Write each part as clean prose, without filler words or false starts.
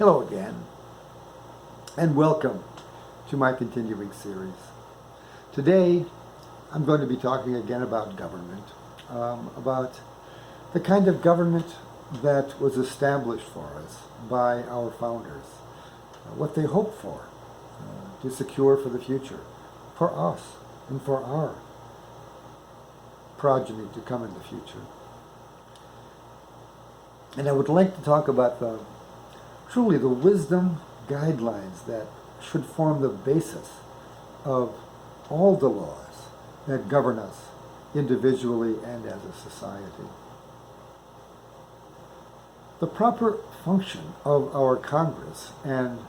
Hello again, and welcome to my continuing series. Today, I'm going to be talking again about government, about the kind of government that was established for us by our founders, what they hoped for to secure for the future, for us and for our progeny to come in the future. And I would like to talk about truly the wisdom guidelines that should form the basis of all the laws that govern us individually and as a society. The proper function of our Congress and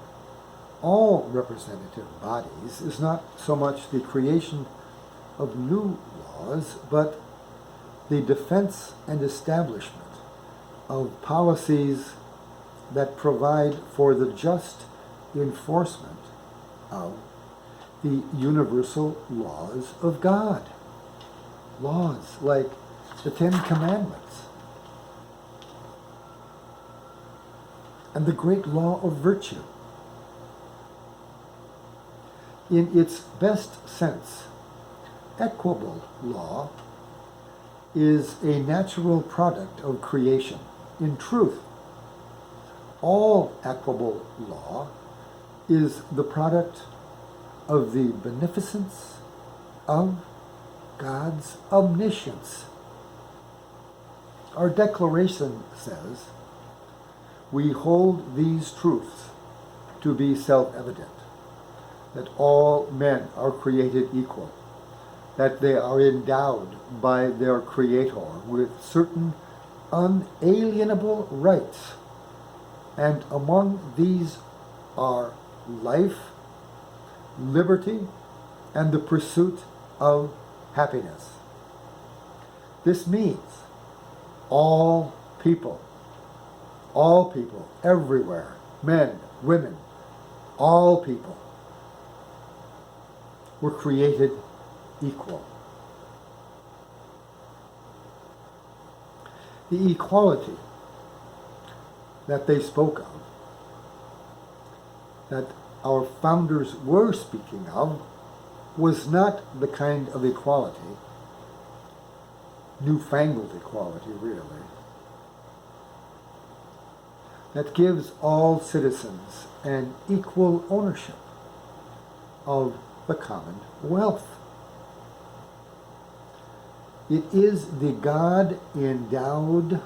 all representative bodies is not so much the creation of new laws, but the defense and establishment of policies that provide for the just enforcement of the universal laws of God. Laws like the Ten Commandments and the great law of virtue. In its best sense, equitable law is a natural product of creation. In truth, all equitable law is the product of the beneficence of God's omniscience. Our declaration says, "We hold these truths to be self-evident, that all men are created equal, that they are endowed by their Creator with certain unalienable rights, and among these are life, liberty, and the pursuit of happiness." This means all people, everywhere, men, women, all people were created equal. The equality that they spoke of, that our founders were speaking of, was not the kind of equality, newfangled equality really, that gives all citizens an equal ownership of the common wealth. It is the God-endowed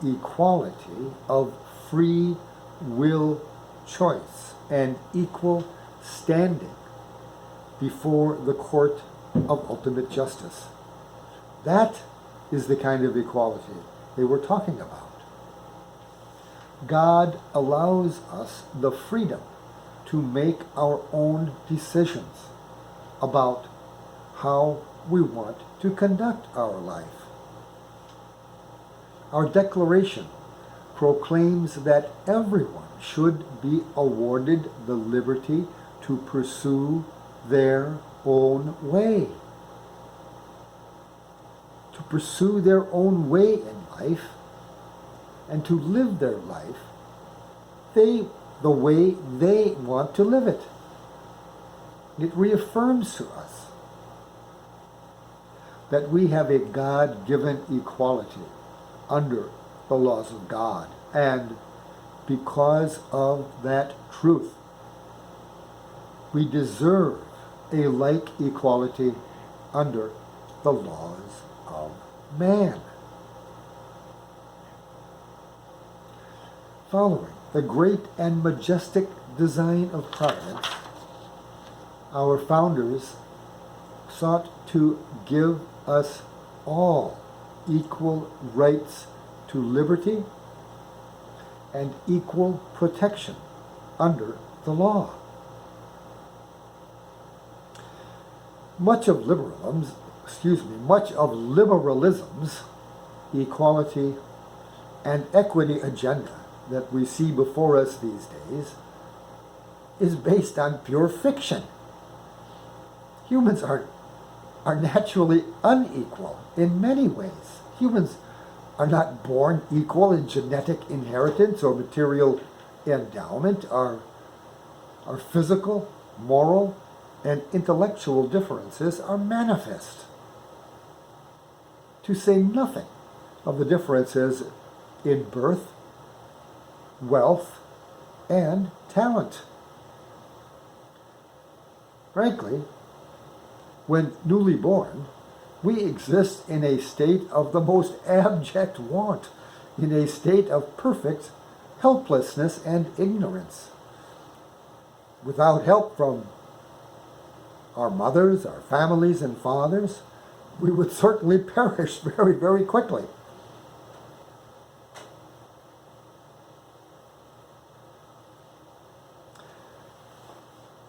equality of free will choice and equal standing before the court of ultimate justice. That is the kind of equality they were talking about. God allows us the freedom to make our own decisions about how we want to conduct our life. Our declaration proclaims that everyone should be awarded the liberty to pursue their own way. To pursue their own way in life and to live their life the way they want to live it. It reaffirms to us that we have a God-given equality under the laws of God, and because of that truth, we deserve a like equality under the laws of man. Following the great and majestic design of providence, our founders sought to give us all equal rights to liberty and equal protection under the law. Much of liberalism's equality and equity agenda that we see before us these days is based on pure fiction. Humans are naturally unequal in many ways. Humans are not born equal in genetic inheritance or material endowment, our physical, moral, and intellectual differences are manifest. To say nothing of the differences in birth, wealth, and talent. Frankly, when newly born, we exist in a state of the most abject want, in a state of perfect helplessness and ignorance. Without help from our mothers, our families, and fathers, we would certainly perish very, very quickly.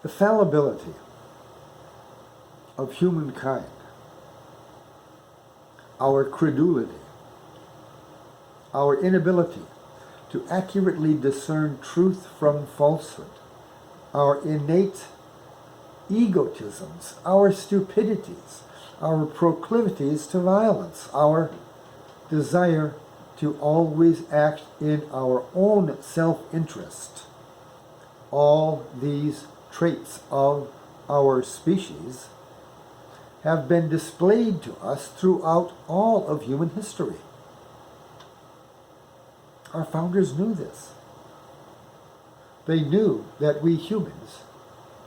The fallibility of humankind, our credulity, our inability to accurately discern truth from falsehood, our innate egotisms, our stupidities, our proclivities to violence, our desire to always act in our own self-interest. All these traits of our species have been displayed to us throughout all of human history. Our founders knew this. They knew that we humans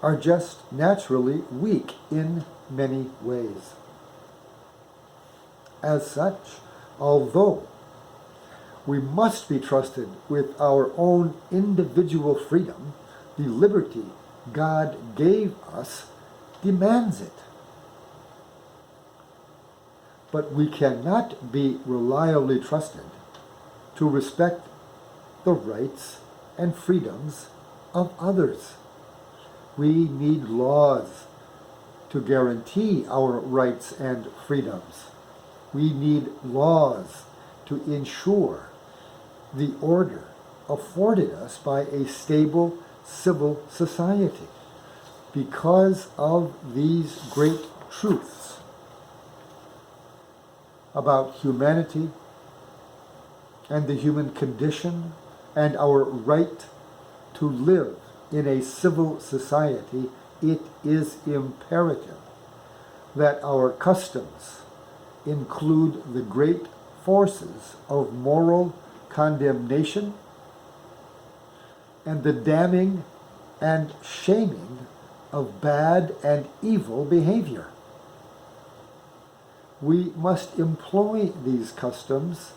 are just naturally weak in many ways. As such, although we must be trusted with our own individual freedom, the liberty God gave us demands it. But we cannot be reliably trusted to respect the rights and freedoms of others. We need laws to guarantee our rights and freedoms. We need laws to ensure the order afforded us by a stable civil society. Because of these great truths about humanity and the human condition and our right to live in a civil society, it is imperative that our customs include the great forces of moral condemnation and the damning and shaming of bad and evil behavior. We must employ these customs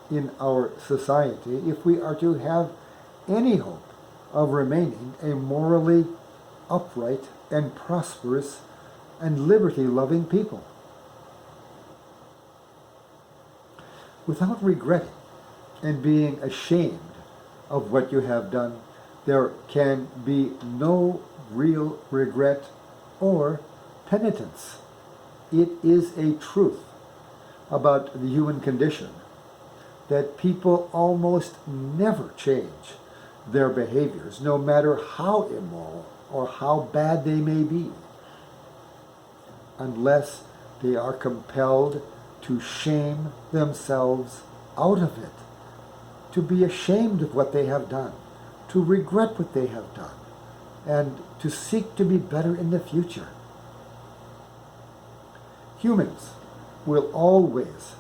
in our society if we are to have any hope of remaining a morally upright and prosperous and liberty-loving people. Without regretting and being ashamed of what you have done, there can be no real regret or penitence. It is a truth about the human condition that people almost never change their behaviors, no matter how immoral or how bad they may be, unless they are compelled to shame themselves out of it, to be ashamed of what they have done, to regret what they have done, and to seek to be better in the future. Humans will always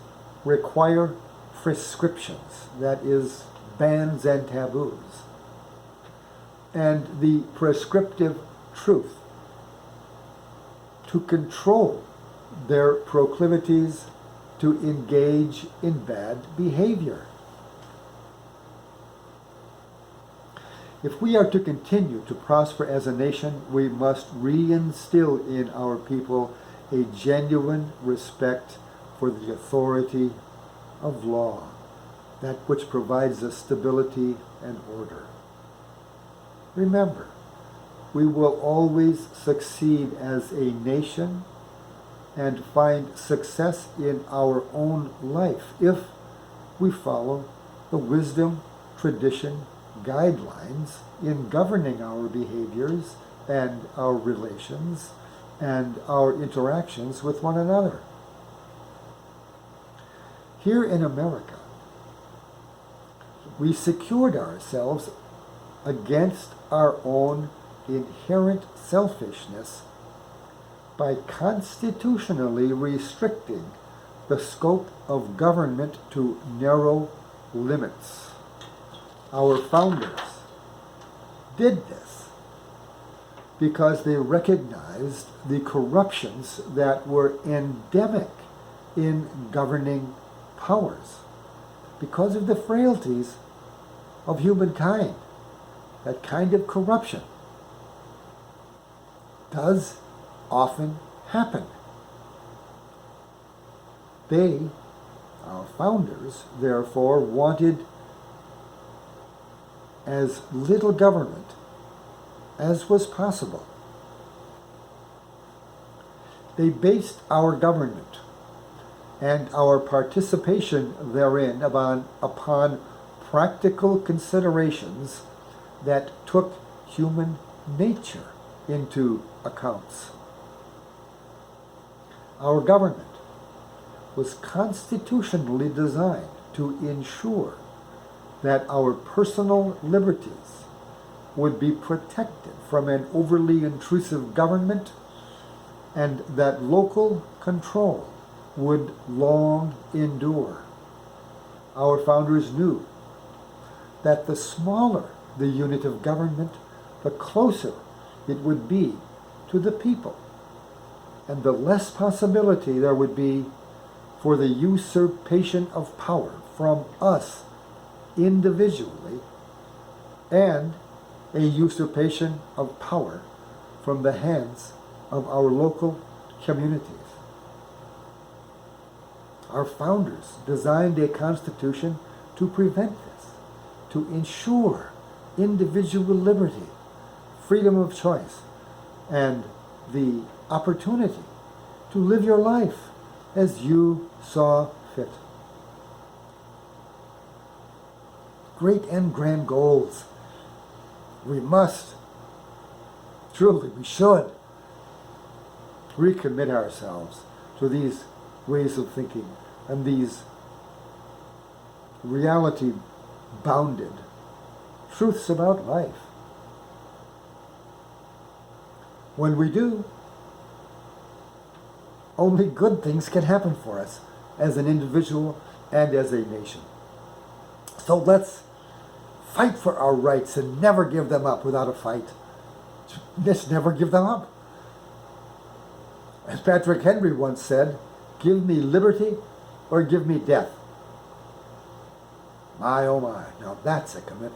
require prescriptions, that is, bans and taboos, and the prescriptive truth to control their proclivities to engage in bad behavior. If we are to continue to prosper as a nation, we must reinstill in our people a genuine respect for the authority of law, that which provides us stability and order. Remember, we will always succeed as a nation and find success in our own life if we follow the wisdom, tradition, guidelines in governing our behaviors and our relations and our interactions with one another. Here in America, we secured ourselves against our own inherent selfishness by constitutionally restricting the scope of government to narrow limits. Our founders did this because they recognized the corruptions that were endemic in governing powers, because of the frailties of humankind. That kind of corruption does often happen. They, our founders, therefore, wanted as little government as was possible. They based our government and our participation therein upon practical considerations that took human nature into accounts. Our government was constitutionally designed to ensure that our personal liberties would be protected from an overly intrusive government, and that local control would long endure. Our founders knew that the smaller the unit of government, the closer it would be to the people, and the less possibility there would be for the usurpation of power from us individually, and a usurpation of power from the hands of our local communities. Our founders designed a constitution to prevent this, to ensure individual liberty, freedom of choice, and the opportunity to live your life as you saw fit. Great and grand goals. We must, truly, we should recommit ourselves to these ways of thinking and these reality-bounded truths about life. When we do, only good things can happen for us as an individual and as a nation. So let's fight for our rights and never give them up without a fight. Just never give them up. As Patrick Henry once said, give me liberty or give me death. My, oh my, now that's a commitment.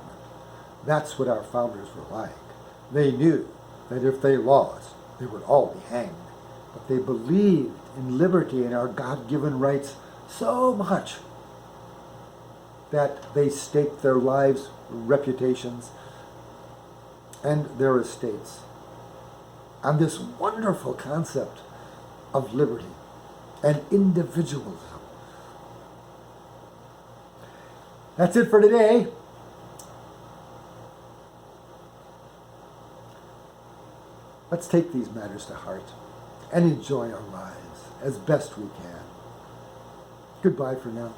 That's what our founders were like. They knew that if they lost, they would all be hanged. But they believed in liberty and our God-given rights so much that they staked their lives, reputations, and their estates on this wonderful concept of liberty and individualism. That's it for today. Let's take these matters to heart and enjoy our lives as best we can. Goodbye for now.